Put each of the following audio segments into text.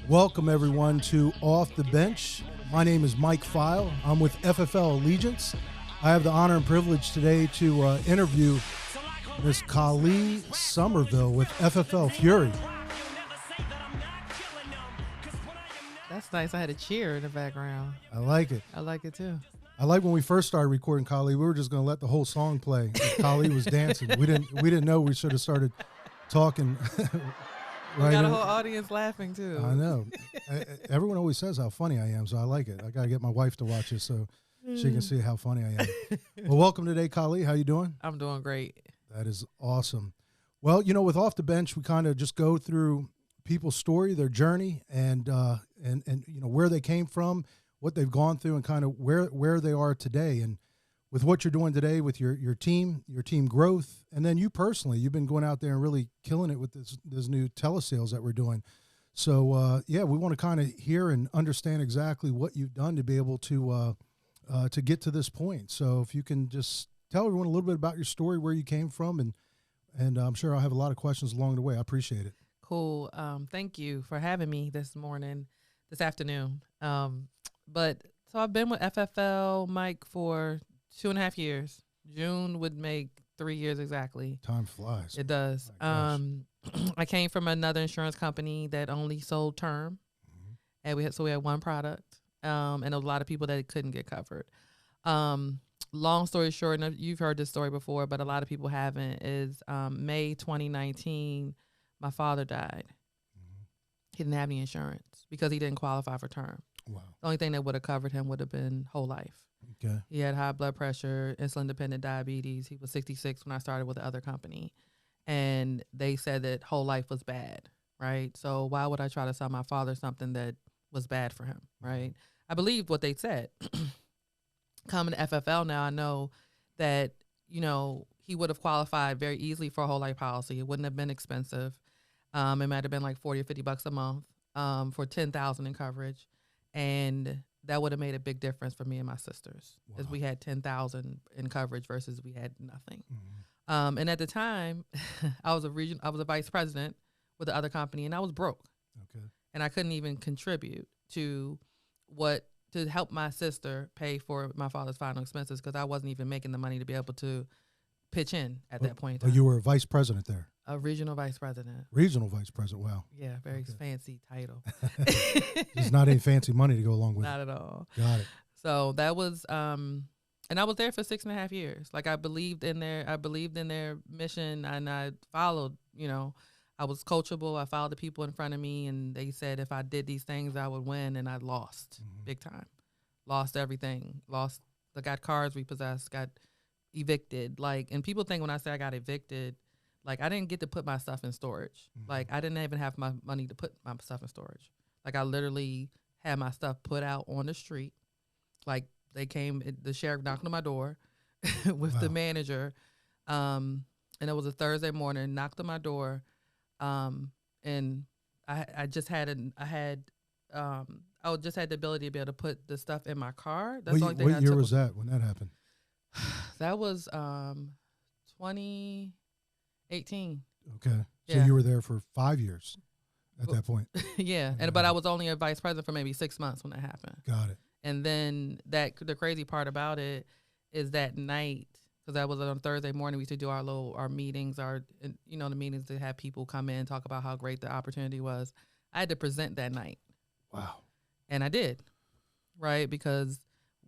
Welcome, everyone, to Off the Bench. My name is Mike Pfeil. I'm with FFL Allegiance. I have the honor and privilege today to interview Miss Kali Somerville with FFL Fury. That's nice. I had a cheer in the background. I like it. I like it too. I like when we first started recording Kali, we were just going to let the whole song play. Kali was dancing. We didn't know we should have started talking. Right. We got a whole audience laughing too. I know. Everyone always says how funny I am, so I like it. I got to get my wife to watch it so she can see how funny I am. Well, welcome today, Kali. How you doing? I'm doing great. That is awesome. Well, you know, with Off the Bench, we kind of just go through people's story, their journey, and you know where they came from, what they've gone through, and kind of where they are today. And with what you're doing today with your team growth, and then you personally, you've been going out there and really killing it with this new telesales that we're doing. So yeah, we want to kind of hear and understand exactly what you've done to be able to get to this point. So if you can just tell everyone a little bit about your story, where you came from, and I'm sure I'll have a lot of questions along the way. I appreciate it. Cool. Thank you for having me this afternoon. But so I've been with FFL Mike for 2.5 years. June would make 3 years exactly. Time flies. It does. I came from another insurance company that only sold term, and we had one product, and there was a lot of people that couldn't get covered. Long story short, and you've heard this story before, but a lot of people haven't. Is May 2019, my father died. He didn't have any insurance because he didn't qualify for term. Wow. The only thing that would have covered him would have been whole life. Okay. He had high blood pressure, insulin-dependent diabetes. He was 66 when I started with the other company. And they said that whole life was bad, right? So why would I try to sell my father something that was bad for him, right? I believed what they said. Coming to FFL now, I know that, you know, he would have qualified very easily for a whole life policy. It wouldn't have been expensive. It might have been like $40 or $50 a month for $10,000 in coverage. And that would have made a big difference for me and my sisters, because we had $10,000 in coverage versus we had nothing. And at the time, I was a vice president with the other company, and I was broke. Okay. And I couldn't even contribute to help my sister pay for my father's final expenses, because I wasn't even making the money to be able to pitch in at that point in time. Oh, you were a vice president there? A regional vice president. Regional vice president, wow. Yeah, very fancy title. There's not any fancy money to go along with it. Not at all. Got it. So that was, and I was there for 6.5 years. Like, I believed in their mission, and I followed, you know, I was coachable. I followed the people in front of me, and they said if I did these things, I would win, and I lost big time. Lost everything. I got cars repossessed, got evicted. Like, and people think when I say I got evicted, like, I didn't get to put my stuff in storage. Like, I didn't even have my money to put my stuff in storage. Like, I literally had my stuff put out on the street. Like, the sheriff knocked on my door with the manager. And it was a Thursday morning, knocked on my door. And I just had the ability to be able to put the stuff in my car. That's the only thing. What year was that when that happened? That was 2018. Okay. So Yeah. you were there for 5 years at that point. Yeah. But I was only a vice president for maybe 6 months when that happened. Got it. And then the crazy part about it is that night, because that was on Thursday morning, we used to do our meetings, the meetings to have people come in, talk about how great the opportunity was. I had to present that night. Wow. And I did, right? Because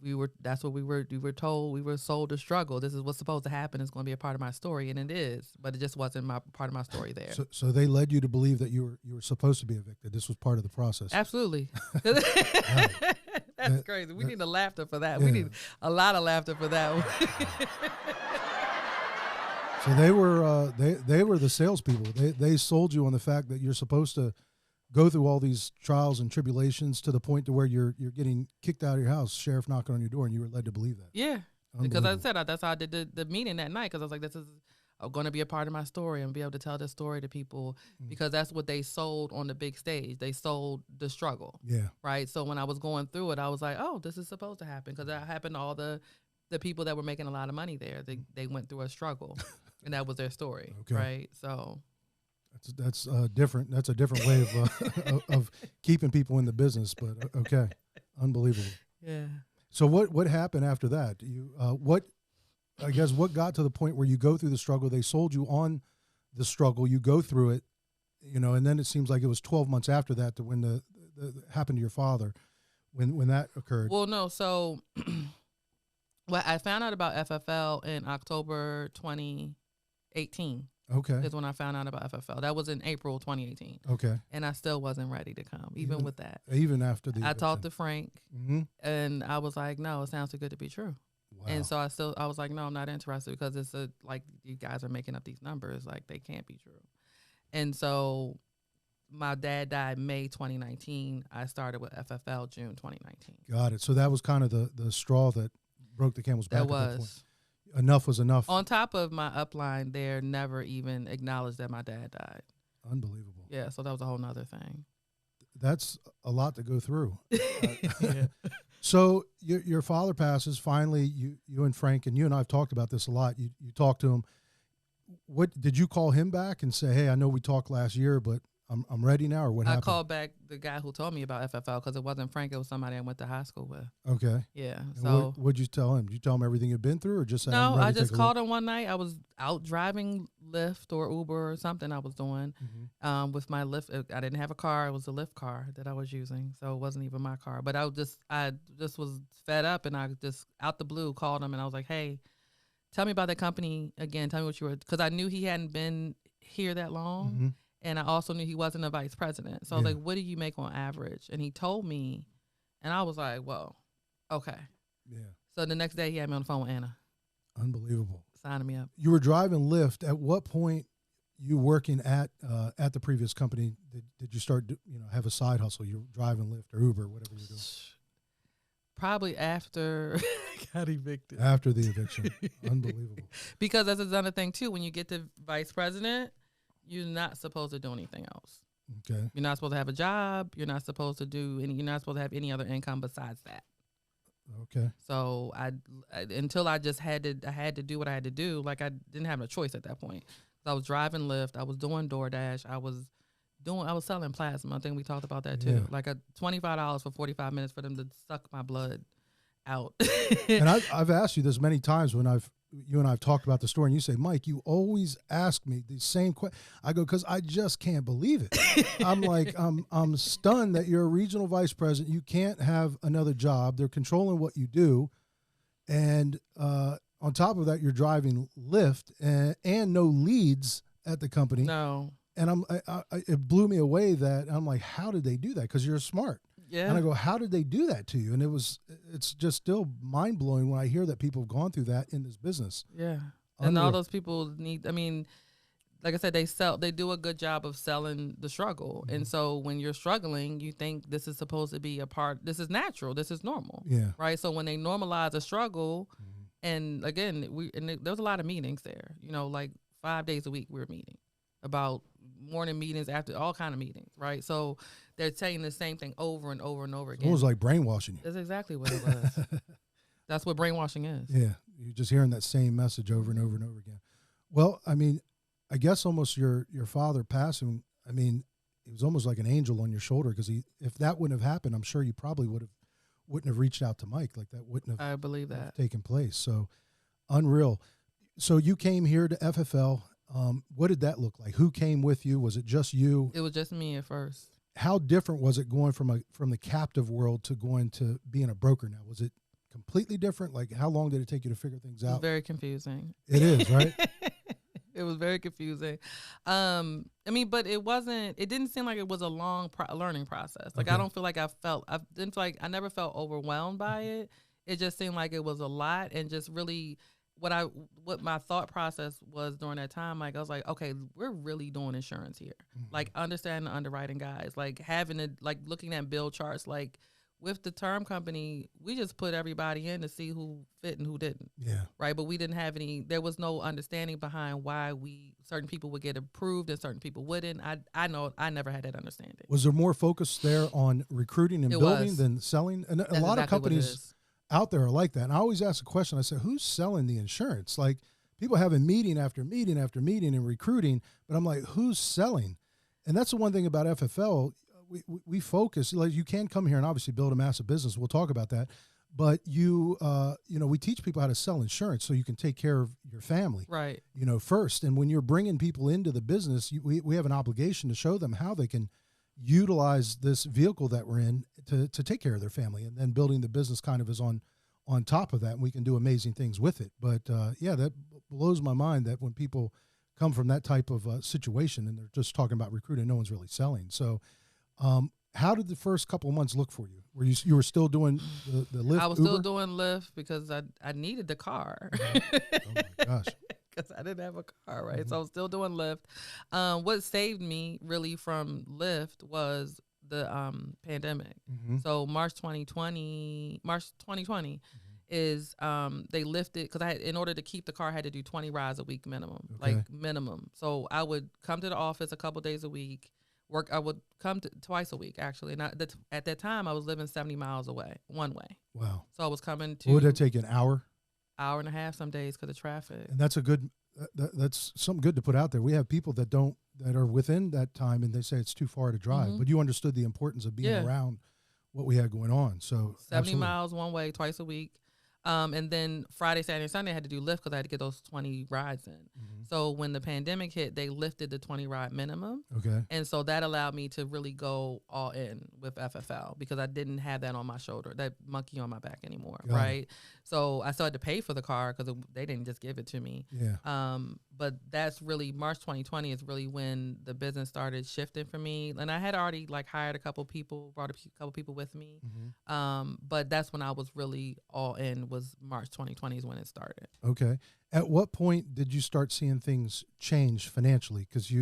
we were told, we were sold to struggle. This is what's supposed to happen. It's going to be a part of my story, and it is, but it just wasn't part of my story there. So they led you to believe that you were supposed to be evicted. This was part of the process. Absolutely. That's crazy. We need a laughter for that. Yeah. We need a lot of laughter for that one. So they were the salespeople. They sold you on the fact that you're supposed to go through all these trials and tribulations to the point to where you're getting kicked out of your house, sheriff knocking on your door, and you were led to believe that. Yeah, because I said that's how I did the meeting that night, because I was like, this is going to be a part of my story and be able to tell this story to people, because that's what they sold on the big stage. They sold the struggle. Yeah. Right. So when I was going through it, I was like, oh, this is supposed to happen, because that happened to all the people that were making a lot of money there. They went through a struggle, and that was their story. Okay. Right. So That's different. That's a different way of keeping people in the business. But okay, unbelievable. Yeah. So what happened after that? What got to the point where you go through the struggle? They sold you on the struggle. You go through it, and then it seems like it was 12 months after that to when the happened to your father, when that occurred. Well, no. So, well, I found out about FFL in October 2018. Okay. Is when I found out about FFL. That was in April 2018. Okay. And I still wasn't ready to come, even with that. Even after the I talked to Frank, and I was like, no, it sounds too good to be true. Wow. And so I was like, no, I'm not interested because it's like you guys are making up these numbers. Like, they can't be true. And so my dad died May 2019. I started with FFL June 2019. Got it. So that was kind of the straw that broke the camel's back. That was. Enough was enough. On top of my upline, there never even acknowledged that my dad died. Unbelievable. Yeah, so that was a whole nother thing. That's a lot to go through. Yeah. So your father passes. Finally, you and Frank, and you and I have talked about this a lot. You talked to him. What did you call him back and say, hey, I know we talked last year, but I'm ready now, or what happened? I called back the guy who told me about FFL because it wasn't Frank. It was somebody I went to high school with. Okay. Yeah. And so what'd you tell him? Did you tell him everything you'd been through, or just say, no? I just called him one night. I was out driving Lyft or Uber or something I was doing with my Lyft. I didn't have a car. It was a Lyft car that I was using, so it wasn't even my car. But I just was fed up, and I just out the blue called him, and I was like, hey, tell me about that company again. Tell me what you were, because I knew he hadn't been here that long. And I also knew he wasn't a vice president. So I was like, what do you make on average? And he told me, and I was like, whoa, okay. Yeah. So the next day he had me on the phone with Anna. Unbelievable. Signing me up. You were driving Lyft. At what point you working at the previous company, did you start, have a side hustle? You were driving Lyft or Uber, whatever you're doing. Probably after I got evicted. After the eviction. Unbelievable. Because that's another thing too. When you get to vice president, you're not supposed to do anything else. Okay. You're not supposed to have a job. You're not supposed to do any. You're not supposed to have any other income besides that. Okay. So I until I just had to do what I had to do. Like, I didn't have no choice at that point. I was driving Lyft. I was doing DoorDash. I was selling plasma. I think we talked about that too. Yeah. Like $25 for 45 minutes for them to suck my blood out. And I've asked you this many times when you and I've talked about the story, and you say, Mike, you always ask me the same question. I go, because I just can't believe it. I'm like, I'm stunned that you're a regional vice president. You can't have another job. They're controlling what you do. And on top of that, you're driving Lyft and no leads at the company. No. And it blew me away that I'm like, how did they do that? Because you're smart. Yeah. And I go, how did they do that to you? And it's just still mind blowing when I hear that people have gone through that in this business. Yeah. Unreal. And all those people like I said, they do a good job of selling the struggle. And so when you're struggling, you think this is supposed to be this is natural. This is normal. Yeah. Right. So when they normalize a struggle, and again, there was a lot of meetings there, like 5 days a week we were meeting about morning meetings, after all kind of meetings. Right. So they're saying the same thing over and over and over again. It was like brainwashing you. That's exactly what it was. That's what brainwashing is. Yeah. You're just hearing that same message over and over and over again. Well, I guess almost your father passing, it was almost like an angel on your shoulder, because if that wouldn't have happened, I'm sure you probably wouldn't have reached out to Mike. Like, that wouldn't have, I believe that, taken place. So unreal. So you came here to FFL. What did that look like? Who came with you? Was it just you? It was just me at first. How different was it going from the captive world to going to being a broker now? Was it completely different? Like, how long did it take you to figure things out? It was very confusing. It is, right? It was very confusing. But it didn't seem like it was a long learning process. Like, okay. I didn't feel like I never felt overwhelmed by it. It just seemed like it was a lot, and just really what my thought process was during that time. Like, I was like, okay, we're really doing insurance here. Like, understanding the underwriting guys, like looking at bill charts, like, with the term company, we just put everybody in to see who fit and who didn't. Yeah. Right. But we didn't have there was no understanding behind why certain people would get approved and certain people wouldn't. I know I never had that understanding. Was there more focus there on recruiting and building than selling? And a lot of companies out there are like that. And I always ask the question, I say, who's selling the insurance? Like, people having meeting after meeting after meeting and recruiting, but I'm like, who's selling? And that's the one thing about FFL. We focus, like, you can come here and obviously build a massive business. We'll talk about that. But we teach people how to sell insurance so you can take care of your family, right? First. And when you're bringing people into the business, we have an obligation to show them how they can utilize this vehicle that we're in to take care of their family, and then building the business kind of is on top of that. And we can do amazing things with it. But that blows my mind that when people come from that type of situation and they're just talking about recruiting, no one's really selling. So, how did the first couple of months look for you? Were you were still doing the Lyft? I was Uber? still doing Lyft because I needed the car. Oh my gosh. Because I didn't have a car, right? Mm-hmm. So I was still doing Lyft. What saved me really from Lyft was the pandemic. Mm-hmm. So March 2020 mm-hmm. is they lifted, because in order to keep the car, I had to do 20 rides a week minimum, minimum. So I would come to the office a couple days a week. I would come twice a week, actually. And at that time, I was living 70 miles away, one way. Wow. So I was coming to... Would that take an hour? Hour and a half some days because of traffic. And that's that's something good to put out there. We have people that are within that time, and they say it's too far to drive. Mm-hmm. But you understood the importance of being around what we had going on. So 70 miles one way, twice a week. And then Friday, Saturday, and Sunday, I had to do Lyft because I had to get those 20 rides in. Mm-hmm. So when the pandemic hit, they lifted the 20 ride minimum. Okay. And so that allowed me to really go all in with FFL because I didn't have that on my shoulder, that monkey on my back anymore, right? So I still had to pay for the car because they didn't just give it to me. Yeah. But that's really, March 2020 is really when the business started shifting for me. And I had already hired a couple people, brought a couple people with me. Mm-hmm. But that's when I was really all in, was March 2020 is when it started. Okay. At what point did you start seeing things change financially? Because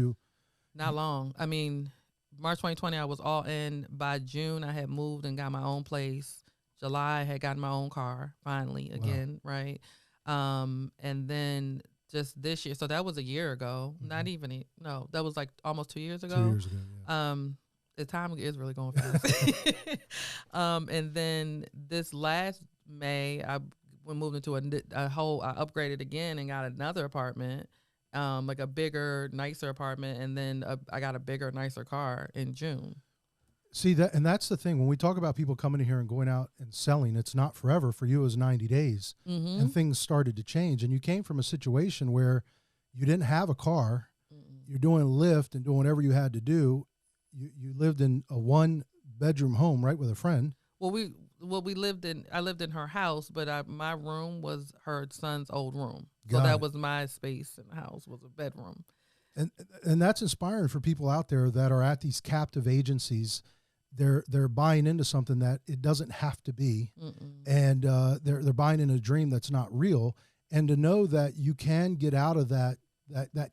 Not long. I mean, March 2020, I was all in. By June, I had moved and got my own place. July, I had gotten my own car finally again, right? And then just this year, so that was a year ago. Mm-hmm. Not even, that was almost 2 years ago. 2 years ago, yeah. The time is really going fast. And then this last May, we moved into I upgraded again and got another apartment, a bigger, nicer apartment, and then I got a bigger, nicer car in June. See that, and that's the thing. When we talk about people coming in here and going out and selling, it's not forever. For you, it was 90 days, mm-hmm. and things started to change. And you came from a situation where you didn't have a car. Mm-mm. You're doing Lyft and doing whatever you had to do. You lived in a 1-bedroom home, right, with a friend. I lived in her house, but my room was her son's old room. So that was my space in the house, was a bedroom. And that's inspiring for people out there that are at these captive agencies. They're buying into something that it doesn't have to be. Mm-mm. And they're buying in a dream that's not real. And to know that you can get out of that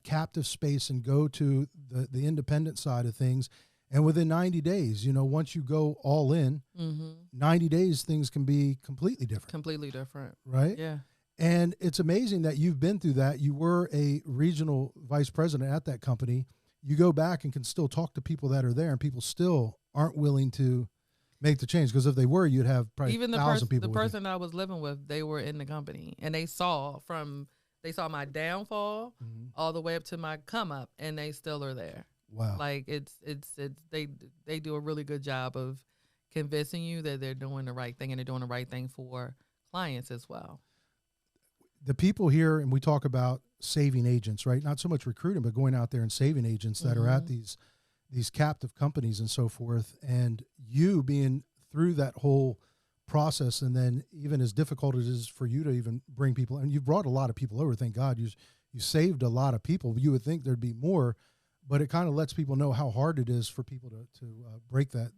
captive space and go to the independent side of things. And within 90 days, once you go all in, mm-hmm. 90 days, things can be completely different. Completely different. Right? Yeah. And it's amazing that you've been through that. You were a regional vice president at that company. You go back and can still talk to people that are there, and people still aren't willing to make the change. Because if they were, you'd have probably even 1,000 people. The person I was living with, they were in the company, and they saw my downfall mm-hmm. all the way up to my come up, and they still are there. Wow. They do a really good job of convincing you that they're doing the right thing, and they're doing the right thing for clients as well. The people here, and we talk about saving agents, right? Not so much recruiting, but going out there and saving agents that mm-hmm. are at these captive companies and so forth. And you being through that whole process, and then even as difficult as it is for you to even bring people, and you've brought a lot of people over, thank God. You saved a lot of people. You would think there'd be more, but it kind of lets people know how hard it is for people to break that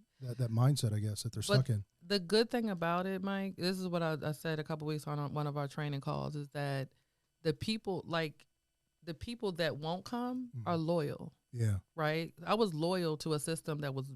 mindset, I guess, that they're stuck in. The good thing about it, Mike, this is what I said a couple weeks on one of our training calls, is that the people that won't come mm-hmm. are loyal. Yeah. Right? I was loyal to a system that was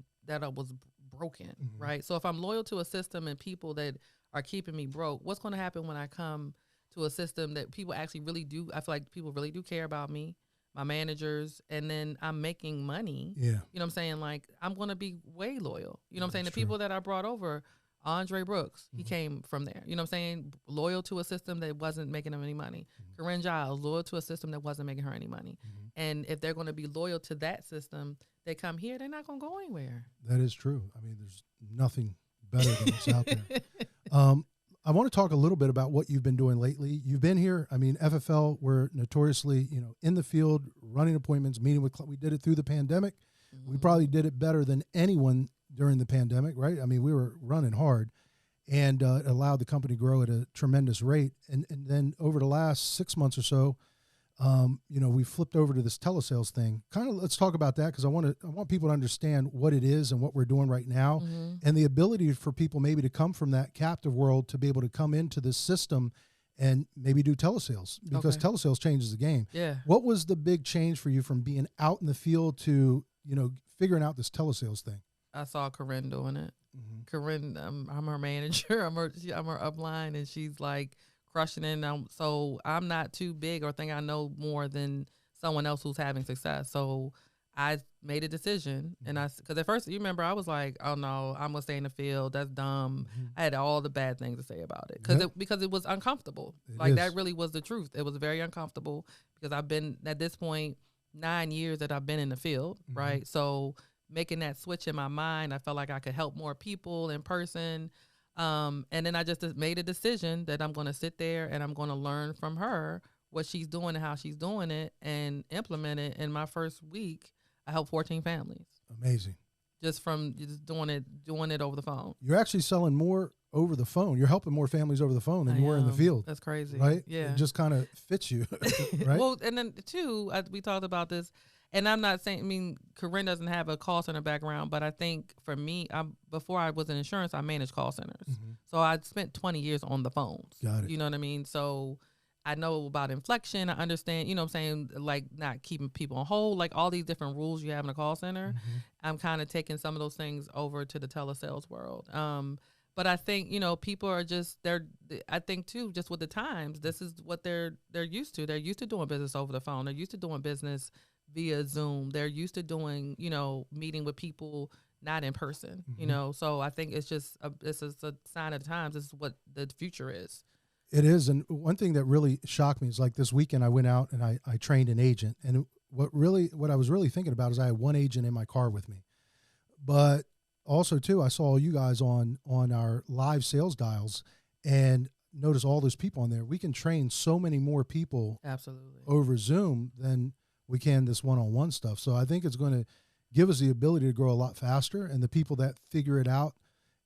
broken, mm-hmm. right? So if I'm loyal to a system and people that are keeping me broke, what's going to happen when I come to a system that people actually really do? I feel like people really do care about me, my managers, and then I'm making money. Yeah. You know what I'm saying? I'm going to be way loyal. You know what I'm saying? The people that I brought over Andre Brooks, he came from there. You know what I'm saying? Loyal to a system that wasn't making him any money. Corinne Giles, loyal to a system that wasn't making her any money. And if they're going to be loyal to that system, they come here, they're not going to go anywhere. That is true. I mean, there's nothing better than what's out there. I want to talk a little bit about what you've been doing lately. You've been here. I mean, FFL, we're notoriously, in the field, running appointments, meeting with, we did it through the pandemic. We probably did it better than anyone during the pandemic, right? I mean, we were running hard, and it allowed the company to grow at a tremendous rate. And then over the last 6 months or so, we flipped over to this telesales thing. Kind of, let's talk about that, because I want people to understand what it is and what we're doing right now, and the ability for people maybe to come from that captive world to be able to come into this system and maybe do telesales, because telesales changes the game. Yeah. What was the big change for you from being out in the field to, figuring out this telesales thing? I saw Corinne doing it. Corinne, I'm her manager. I'm her upline, and she's like crushing it. So I'm not too big or think I know more than someone else who's having success. So I made a decision, and because at first, you remember, I was like, oh no, I'm gonna stay in the field. That's dumb. I had all the bad things to say about it because it was uncomfortable. That really was the truth. It was very uncomfortable because I've been at this point 9 years that I've been in the field, right? So making that switch in my mind, I felt like I could help more people in person. And then I just made a decision that I'm going to sit there and I'm going to learn from her what she's doing and how she's doing it and implement it. In my first week, I helped 14 families. Amazing. Just from just doing it over the phone. You're actually selling more over the phone. You're helping more families over the phone than you were in the field. That's crazy. Right? Yeah. It just kind of fits you, right? Well, and then too, we talked about this, and I'm not saying, Corinne doesn't have a call center background, but I think for me, before I was in insurance, I managed call centers. So I spent 20 years on the phones. Got it. You know what I mean? So I know about inflection. I understand, you know what I'm saying, like not keeping people on hold, like all these different rules you have in a call center. I'm kind of taking some of those things over to the telesales world. But I think, people are just, I think too, just with the times, this is what they're used to. They're used to doing business over the phone. They're used to doing business via Zoom. They're used to doing, meeting with people not in person, So I think it's just, it's a sign of the times. This is what the future is. It is. And one thing that really shocked me is like this weekend I went out and I trained an agent. And what I was really thinking about is I had one agent in my car with me. But also, too, I saw you guys on our live sales dials and notice all those people on there. We can train so many more people absolutely over Zoom than we can this one-on-one stuff. So I think it's going to give us the ability to grow a lot faster. And the people that figure it out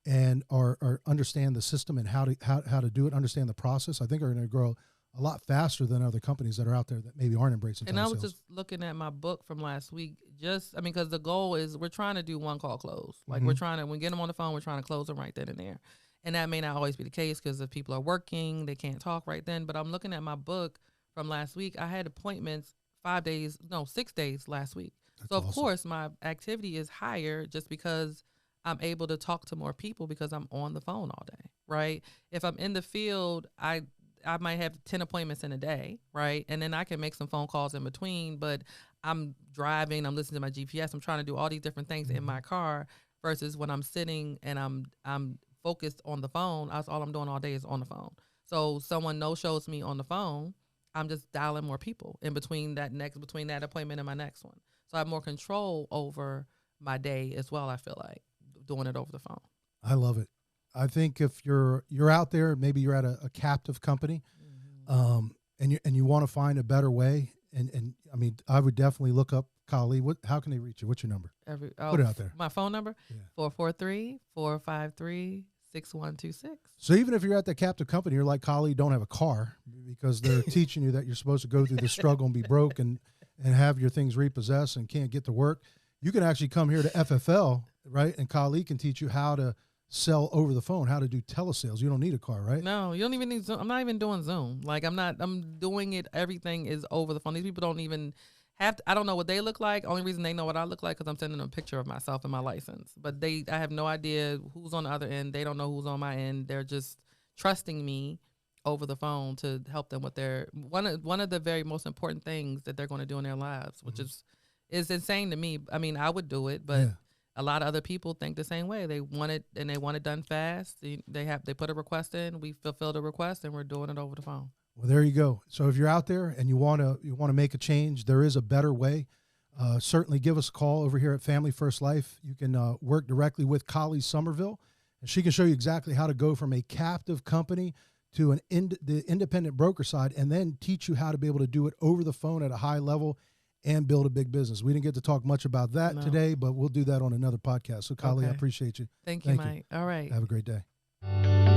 and are understand the system and how to do it, understand the process, I think are going to grow a lot faster than other companies that are out there that maybe aren't embracing telesales. And I was just looking at my book from last week. Because the goal is we're trying to do one call close. Like we're trying to, when we get them on the phone, we're trying to close them right then and there. And that may not always be the case because if people are working, they can't talk right then. But I'm looking at my book from last week. I had appointments 6 days last week. That's so of awesome. course my activity is higher just because I'm able to talk to more people because I'm on the phone all day, right? If I'm in the field, I might have 10 appointments in a day, right? And then I can make some phone calls in between, but I'm driving, I'm listening to my GPS, I'm trying to do all these different things in my car versus when I'm sitting and I'm focused on the phone, all I'm doing all day is on the phone. So someone no-shows me on the phone, I'm just dialing more people between that appointment and my next one. So I have more control over my day as well, I feel like, doing it over the phone. I love it. I think if you're out there, maybe you're at a captive company, and you want to find a better way. And I mean, I would definitely look up Kali. How can they reach you? What's your number? Put it out there. My phone number, 443-453-6126. So even if you're at that captive company, you're like Kali, don't have a car because they're teaching you that you're supposed to go through the struggle and be broke and have your things repossessed and can't get to work. You can actually come here to FFL, right? And Kali can teach you how to sell over the phone, how to do telesales. You don't need a car, right? No, you don't even need Zoom. I'm not even doing Zoom. Like I'm doing it. Everything is over the phone. These people don't even have to, I don't know what they look like. Only reason they know what I look like because I'm sending them a picture of myself and my license. But I have no idea who's on the other end. They don't know who's on my end. They're just trusting me over the phone to help them with their one of the very most important things that they're going to do in their lives, which is insane to me. I mean, I would do it, but a lot of other people think the same way. They want it and they want it done fast. They put a request in, we fulfill the request, and we're doing it over the phone. Well, there you go. So if you're out there and you want to make a change, there is a better way. Certainly give us a call over here at Family First Life. You can work directly with Collie Somerville, and she can show you exactly how to go from a captive company to the independent broker side, and then teach you how to be able to do it over the phone at a high level and build a big business. We didn't get to talk much about that today, but we'll do that on another podcast. So, Collie, I appreciate you. Thank you, Mike. All right. Have a great day.